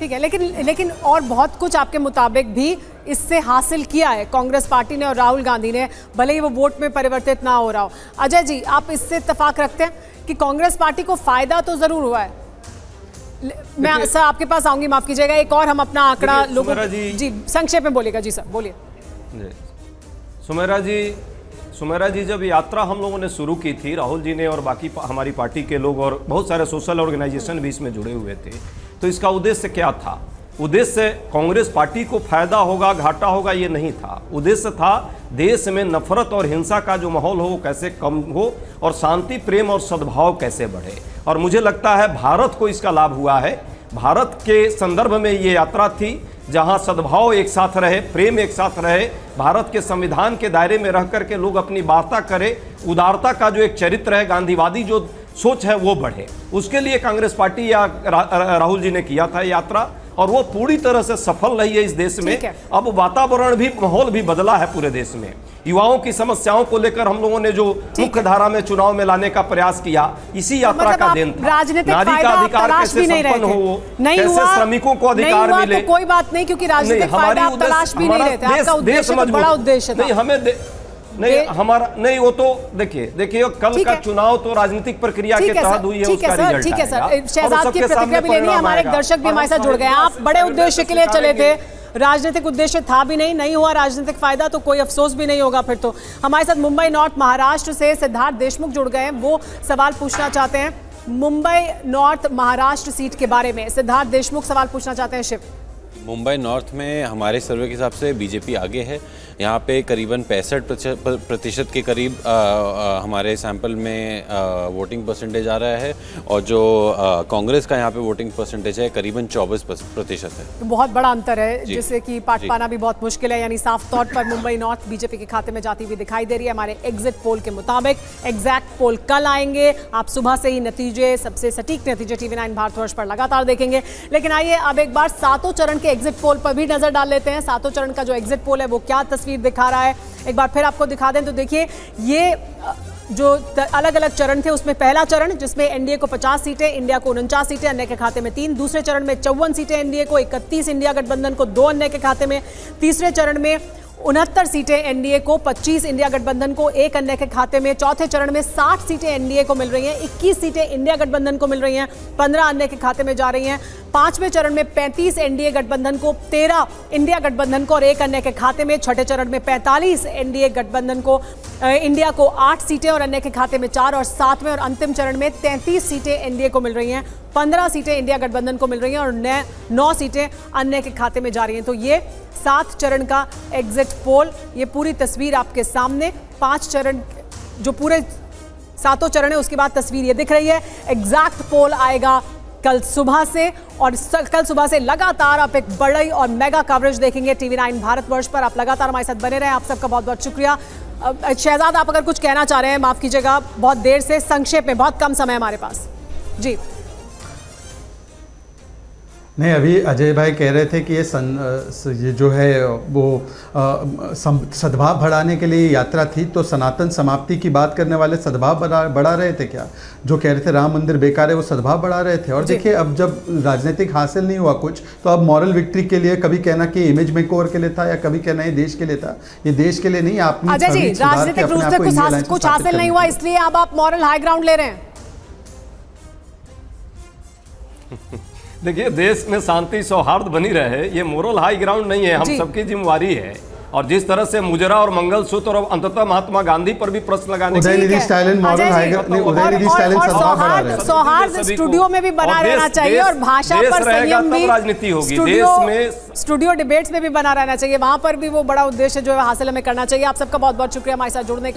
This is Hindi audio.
ठीक है, लेकिन और बहुत कुछ आपके मुताबिक भी इससे हासिल किया है कांग्रेस पार्टी ने और राहुल गांधी ने, भले ही वो वोट में परिवर्तित ना हो रहा हो। अजय जी, आप इससे इत्तेफाक रखते हैं कि कांग्रेस पार्टी को फायदा तो जरूर हुआ है? मैं सर आपके पास आऊंगी, माफ कीजिएगा, एक और हम अपना आंकड़ा लोगों जी संक्षेप में बोलिएगा। जी सर बोलिए। सुमेरा जी, जब यात्रा हम लोगों ने शुरू की थी, राहुल जी ने और बाकी हमारी पार्टी के लोग और बहुत सारे सोशल ऑर्गेनाइजेशन भी इसमें जुड़े हुए थे, तो इसका उद्देश्य क्या था? उद्देश्य कांग्रेस पार्टी को फायदा होगा घाटा होगा ये नहीं था। उद्देश्य था देश में नफरत और हिंसा का जो माहौल हो वो कैसे कम हो और शांति प्रेम और सद्भाव कैसे बढ़े। और मुझे लगता है भारत को इसका लाभ हुआ है। भारत के संदर्भ में ये यात्रा थी जहां सद्भाव एक साथ रहे, प्रेम एक साथ रहे, भारत के संविधान के दायरे में रह करके लोग अपनी वार्ता करें, उदारता का जो एक चरित्र है, गांधीवादी जो सोच है वो बढ़े। उसके लिए कांग्रेस पार्टी या राहुल जी ने किया था यात्रा और वो पूरी तरह से सफल रही है इस देश में। अब वातावरण भी, माहौल भी बदला है पूरे देश में। युवाओं की समस्याओं को लेकर हम लोगों ने जो मुख्य धारा में चुनाव में लाने का प्रयास किया, इसी यात्रा का देन था। नारी का अधिकार कैसे संपन्न हो, कैसे श्रमिकों को अधिकार मिले, कोई बात नहीं, क्योंकि राजनीतिक फायदा आप तलाश भी नहीं रहते। आपका उद्देश्य तो बड़ा उद्देश्य था। नहीं हमें नहीं हमारा नहीं, वो तो देखिए कल का चुनाव तो राजनीतिक प्रक्रिया के तहत हुई है, उसका रिजल्ट ठीक है सर, शहजाद की प्रतिक्रिया भी लेनी है, हमारे दर्शक भी हमारे साथ जुड़ गए। आप बड़े उद्देश्य के लिए चले थे, राजनीतिक उद्देश्य था भी नहीं हुआ राजनीतिक फायदा, तो कोई अफसोस भी नहीं होगा फिर तो। हमारे साथ मुंबई नॉर्थ महाराष्ट्र से सिद्धार्थ देशमुख जुड़ गए हैं, वो सवाल पूछना चाहते हैं मुंबई नॉर्थ महाराष्ट्र सीट के बारे में। सिद्धार्थ देशमुख सवाल पूछना चाहते हैं। शिव, मुंबई नॉर्थ में हमारे सर्वे के हिसाब से बीजेपी आगे है। यहाँ पे करीबन 65% के करीब हमारे सैंपल में वोटिंग परसेंटेज आ रहा है और जो कांग्रेस का यहाँ पे वोटिंग परसेंटेज है करीबन 24% है। तो बहुत बड़ा अंतर है जिससे कि पाट पाना भी बहुत मुश्किल है। यानी साफ तौर पर मुंबई नॉर्थ बीजेपी के खाते में जाती हुई दिखाई दे रही है हमारे एग्जिट पोल के मुताबिक। एग्जैक्ट पोल कल आएंगे, आप सुबह से ही नतीजे, सबसे सटीक नतीजे TV9 भारतवर्ष पर लगातार देखेंगे। लेकिन आइए अब एक बार सातों चरण के एग्जिट पोल पर भी नजर डाल लेते हैं। सातों चरण का जो एग्जिट पोल है वो क्या तस्वीर दिखा रहा है, एक बार फिर आपको दिखा दें तो देखिए, ये जो अलग अलग चरण थे उसमें पहला चरण जिसमें एनडीए को 50 सीटें, इंडिया को 49 सीटें, अन्य के खाते में 3। दूसरे चरण में 54 सीटें एनडीए को, 31 इंडिया गठबंधन को, 2 अन्य के खाते में। तीसरे चरण में 69 सीटें एनडीए को, 25 इंडिया गठबंधन को, 1 अन्य के खाते में। चौथे चरण में 60 सीटें एनडीए को मिल रही हैं, 21 सीटें इंडिया गठबंधन को मिल रही हैं, 15 अन्य के खाते में जा रही हैं। पांचवें चरण में 35 एनडीए गठबंधन को, 13 इंडिया गठबंधन को और 1 अन्य के खाते में। छठे चरण में 45 एनडीए गठबंधन को, इंडिया को 8 सीटें और अन्य के खाते में 4। और सातवें और अंतिम चरण में 33 सीटें एनडीए को मिल रही हैं, 15 सीटें इंडिया गठबंधन को मिल रही हैं और 9 सीटें अन्य के खाते में जा रही हैं। तो ये 7 चरण का एग्जिट पोल, ये पूरी तस्वीर आपके सामने। 5 चरण जो पूरे 7 चरण है उसके बाद तस्वीर ये दिख रही है। एग्जैक्ट पोल आएगा कल सुबह से और कल सुबह से लगातार आप एक बड़ी और मेगा कवरेज देखेंगे TV9 भारतवर्ष पर। आप लगातार हमारे साथ बने रहें, आप सबका बहुत बहुत शुक्रिया। शहजाद, आप अगर कुछ कहना चाह रहे हैं, माफ कीजिएगा बहुत देर से, संक्षेप में, बहुत कम समय हमारे पास। जी नहीं, अभी अजय भाई कह रहे थे कि ये जो है वो सद्भाव बढ़ाने के लिए यात्रा थी, तो सनातन समाप्ति की बात करने वाले सद्भाव बढ़ा रहे थे क्या? जो कह रहे थे राम मंदिर बेकार है वो सद्भाव बढ़ा रहे थे। और देखिए, अब जब राजनीतिक हासिल नहीं हुआ कुछ, तो अब मॉरल विक्ट्री के लिए कभी कहना कि इमेज मेकओवर के लिए था या कभी कहना ये देश के लिए था। ये देश के लिए नहीं, आपने राजनीतिक रूप से कुछ हासिल नहीं हुआ इसलिए अब आप मॉरल हाई ग्राउंड ले रहे हैं। देखिए, देश में शांति सौहार्द बनी रहे, ये मोरल हाई ग्राउंड नहीं है, हम सबकी जिम्मेवारी है। और जिस तरह से मुजरा और मंगलसूत्र और अंततः महात्मा गांधी पर भी प्रश्न लगाने सौहार्द स्टूडियो में भी बना रहना चाहिए और भाषा पर संयम भी राजनीति होगी देश में, स्टूडियो डिबेट्स में भी बना रहना चाहिए, वहां पर भी वो बड़ा उद्देश्य जो है हासिल हमें करना चाहिए। आप सबका बहुत बहुत शुक्रिया हमारे साथ जुड़ने के लिए।